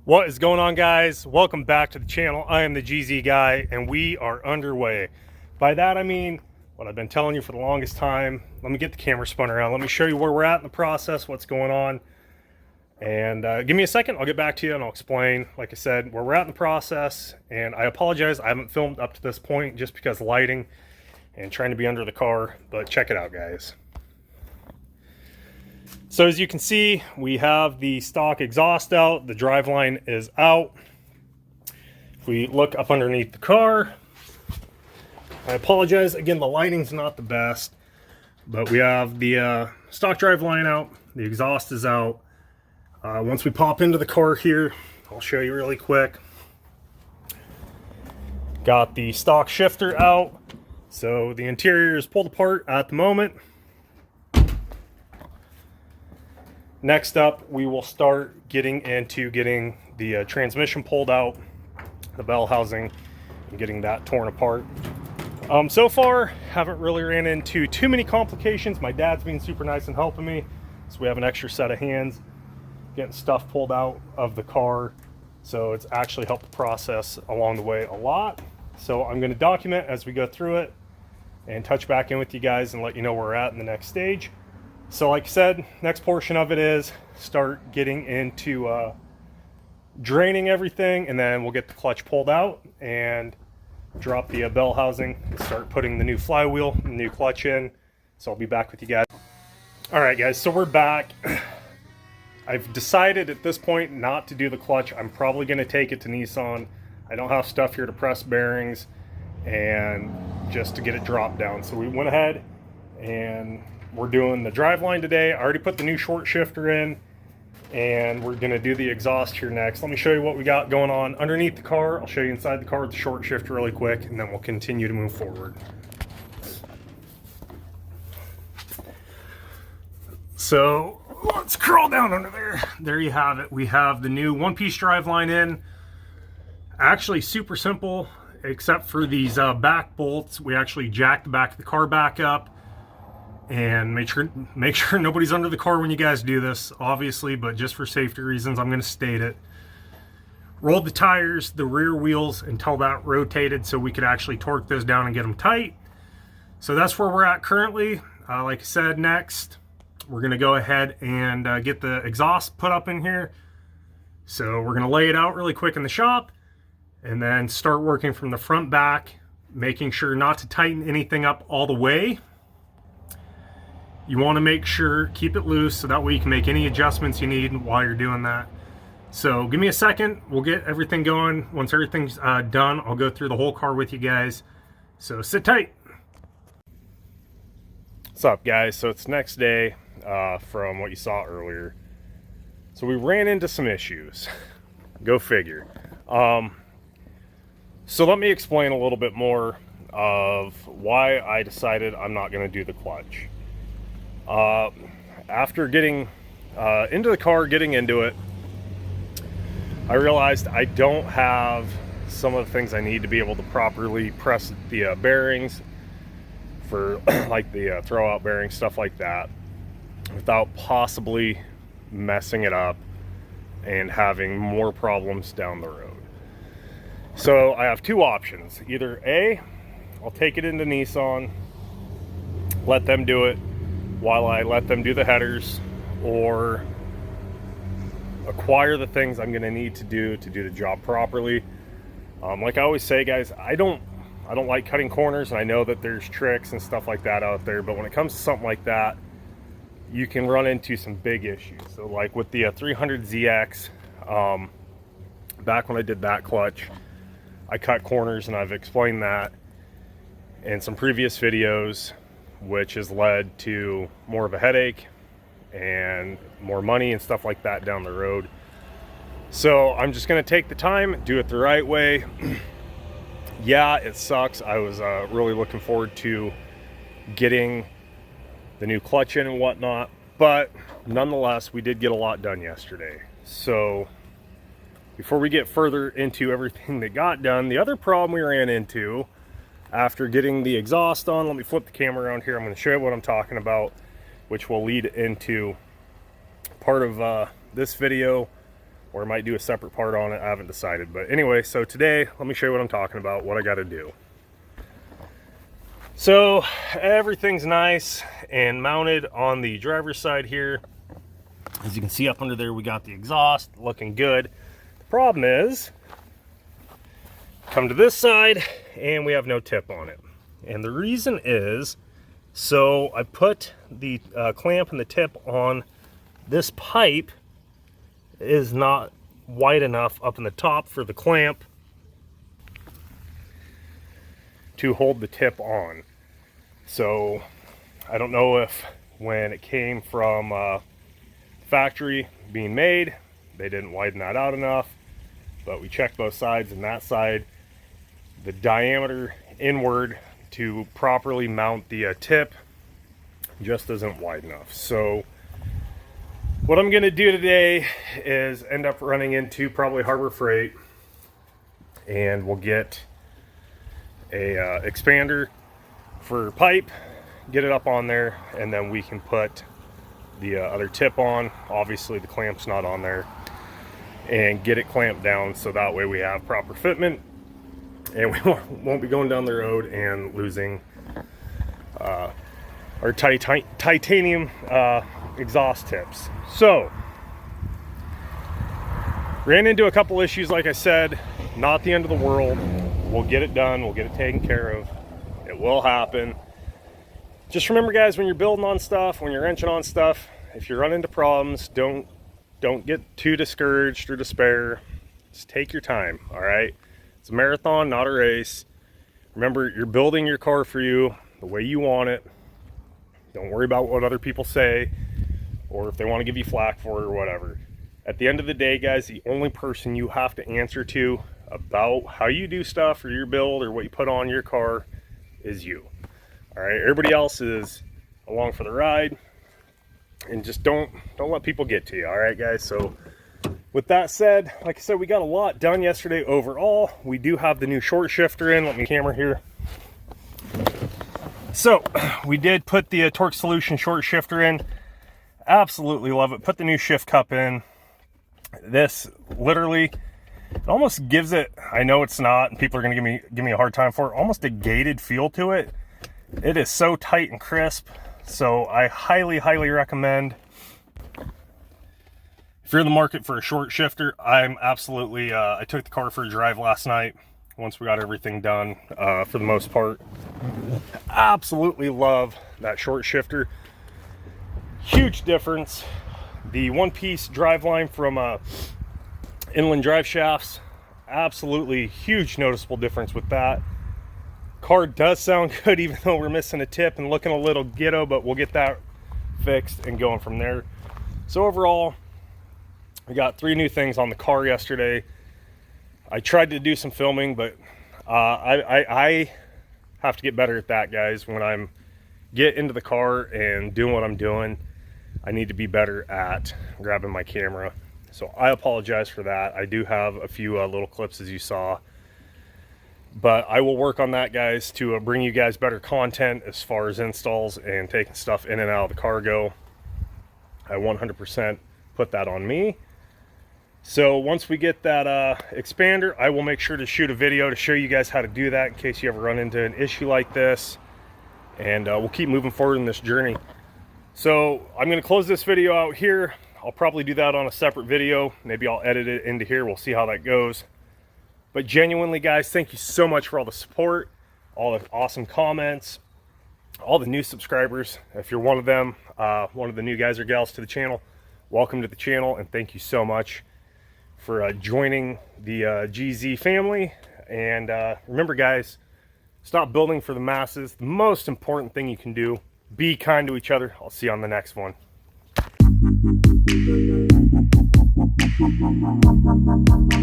What is going on, guys? Welcome back to the channel. I am the GZ guy and we are underway. By that I mean what I've been telling you for the longest time. Let me get the camera spun around. Let me show you where we're at in the process, what's going on. And give me a second, I'll get back to you and I'll explain, like I said, where we're at in the process. And I apologize, I haven't filmed up to this point just because of lighting and trying to be under the car, but check it out, guys. So as you can see, we have the stock exhaust out, the driveline is out. If we look up underneath the car, I apologize, again, the lighting's not the best, but we have the stock driveline out, the exhaust is out. Once we pop into the car here, I'll show you really quick. Got the stock shifter out, so the interior is pulled apart at the moment. Next up, we will start getting the transmission pulled out, the bell housing, and getting that torn apart. So far, haven't really ran into too many complications. My dad's been super nice and helping me, so we have an extra set of hands getting stuff pulled out of the car. So it's actually helped the process along the way a lot. So I'm going to document as we go through it and touch back in with you guys and let you know where we're at in the next stage. So like I said, next portion of it is start getting into draining everything, and then we'll get the clutch pulled out and drop the bell housing and start putting the new flywheel and new clutch in. So I'll be back with you guys. All right, guys, so we're back. I've decided at this point not to do the clutch. I'm probably going to take it to Nissan. I don't have stuff here to press bearings and just to get it dropped down. So we went ahead and we're doing the driveline today. I already put the new short shifter in, and we're gonna do the exhaust here next. Let me show you what we got going on underneath the car. I'll show you inside the car with the short shifter really quick, and then we'll continue to move forward. So let's crawl down under there. There you have it. We have the new one-piece driveline in. Actually super simple, except for these back bolts. We actually jacked the back of the car back up. And make sure nobody's under the car when you guys do this, obviously, but just for safety reasons, I'm going to state it. Rolled the tires, the rear wheels, until that rotated so we could actually torque those down and get them tight. So that's where we're at currently. Like I said, next, we're going to go ahead and get the exhaust put up in here. So we're going to lay it out really quick in the shop and then start working from the front back, making sure not to tighten anything up all the way. You want to make sure, keep it loose, so that way you can make any adjustments you need while you're doing that. So give me a second, we'll get everything going. Once everything's done, I'll go through the whole car with you guys. So sit tight. What's up, guys? So it's next day from what you saw earlier. So we ran into some issues. Go figure. So let me explain a little bit more of why I decided I'm not going to do the clutch. After getting into the car, getting into it, I realized I don't have some of the things I need to be able to properly press the bearings for like the throwout bearings, stuff like that, without possibly messing it up and having more problems down the road. So I have two options. Either A, I'll take it into Nissan, let them do it while I let them do the headers, or acquire the things I'm going to need to do the job properly. Like I always say, guys, I don't like cutting corners, and I know that there's tricks and stuff like that out there, but when it comes to something like that, you can run into some big issues. So like with the 300ZX, back when I did that clutch, I cut corners, and I've explained that in some previous videos, which has led to more of a headache and more money and stuff like that down the road. So I'm just gonna take the time, do it the right way. Yeah, it sucks. I was really looking forward to getting the new clutch in and whatnot, but nonetheless, we did get a lot done yesterday. So before we get further into everything that got done, the other problem we ran into after getting the exhaust on, let me flip the camera around here. I'm going to show you what I'm talking about, which will lead into part of this video, or I might do a separate part on it. I haven't decided. But anyway, so today, let me show you what I'm talking about, what I got to do. So everything's nice and mounted on the driver's side here. As you can see up under there, we got the exhaust looking good. The problem is, come to this side and we have no tip on it. And the reason is, so I put the clamp and the tip on this pipe is not wide enough up in the top for the clamp to hold the tip on. So I don't know if when it came from factory being made, they didn't widen that out enough, but we checked both sides, and that side, the diameter inward to properly mount the tip just isn't wide enough. So what I'm gonna do today is end up running into probably Harbor Freight, and we'll get a expander for pipe, get it up on there, and then we can put the other tip on. Obviously the clamp's not on there, and get it clamped down so that way we have proper fitment and we won't be going down the road and losing our titanium exhaust tips. So ran into a couple issues, like I said, not the end of the world. We'll get it done, we'll get it taken care of. It will happen. Just remember, guys, when you're building on stuff, when you're wrenching on stuff, if you run into problems, don't get too discouraged or despair. Just take your time, all right? It's a marathon, not a race. Remember, you're building your car for you the way you want it. Don't worry about what other people say or if they want to give you flack for it or whatever. At the end of the day, guys, the only person you have to answer to about how you do stuff or your build or what you put on your car is you. All right, everybody else is along for the ride, and just don't let people get to you. All right, guys. So with that said, like I said, we got a lot done yesterday overall. We do have the new short shifter in. Let me camera here. So we did put the Torque Solution short shifter in. Absolutely love it. Put the new shift cup in. This literally, it almost gives it, I know it's not, and people are going to give me a hard time for it, almost a gated feel to it. It is so tight and crisp, so I highly recommend. If you're in the market for a short shifter, I'm absolutely, I took the car for a drive last night once we got everything done for the most part. Absolutely love that short shifter. Huge difference. The one-piece drive line from inland drive shafts, absolutely huge noticeable difference with that. Car does sound good even though we're missing a tip and looking a little ghetto, but we'll get that fixed and going from there. So overall, we got 3 new things on the car yesterday. I tried to do some filming, but I have to get better at that, guys. When I'm get into the car and doing what I'm doing, I need to be better at grabbing my camera. So I apologize for that. I do have a few little clips, as you saw, but I will work on that, guys, to bring you guys better content as far as installs and taking stuff in and out of the cargo. I 100% put that on me. So once we get that expander, I will make sure to shoot a video to show you guys how to do that in case you ever run into an issue like this. And we'll keep moving forward in this journey. So I'm going to close this video out here. I'll probably do that on a separate video. Maybe I'll edit it into here. We'll see how that goes. But genuinely, guys, thank you so much for all the support, all the awesome comments, all the new subscribers. If you're one of them, one of the new guys or gals to the channel, welcome to the channel, and thank you so much for joining the GZ family. And remember, guys, stop building for the masses. The most important thing you can do, be kind to each other. I'll see you on the next one.